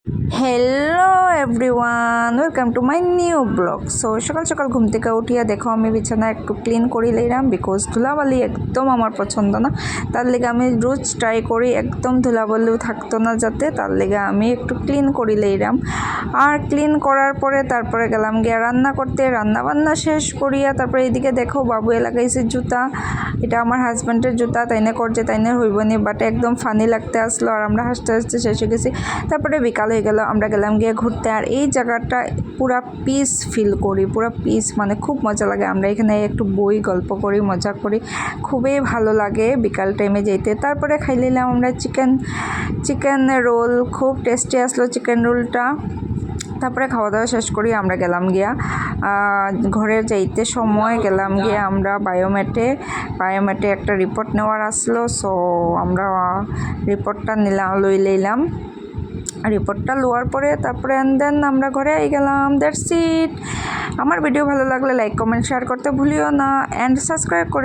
Hello everyone, welcome to my new blog. So সকাল সকাল ঘুম থেকে উঠিয়া দেখো আমি বিছানা একটু ক্লিন করে লইলাম, বিকজ ধুলাবালি একদম আমার পছন্দ না। তার লেগে আমি রোজ ট্রাই করি একদম ধুলাবালিও থাকতো না যাতে, তার লেগে আমি একটু ক্লিন করে লইলাম। আর ক্লিন করার পরে তারপরে গেলাম গিয়া রান্না করতে, রান্না বান্না শেষ করিয়া তারপরে এইদিকে দেখো বাবু লাগাইছে জুতা। এটা আমার হাজব্যান্ডের জুতা, তাইনে করছে তাইনে হইব নি, বাট একদম ফানি লাগতে আসলো আর আমরা হাসতে হাসতে শেষ হয়ে গেছি। তারপরে বিকাল হয়ে গেল, আমরা গেলাম গিয়ে ঘুরতে। আর এই জায়গাটা পুরা পিস ফিল করি, পুরা পিস, মানে খুব মজা লাগে। আমরা এখানে একটু বই গল্প করি, মজা করি, খুবই ভালো লাগে বিকাল টাইমে যেতে। তারপরে খাই নিলাম আমরা চিকেন রোল, খুব টেস্টি আসলো চিকেন রোলটা। তারপরে খাওয়া দাওয়া শেষ করি আমরা গেলাম গিয়া ঘরে যাইতে সময় গেলাম গিয়া আমরা বায়োমেটে একটা রিপোর্ট নেওয়ার আসলো। সো আমরা রিপোর্টটা লইলাম। রিপোর্টটা লওয়ার পরে তারপরে দেন আমরা ঘরে গেলাম। That's it. আমার ভিডিও ভালো লাগলে লাইক কমেন্ট শেয়ার করতে ভুলিও না, অ্যান্ড সাবস্ক্রাইব করে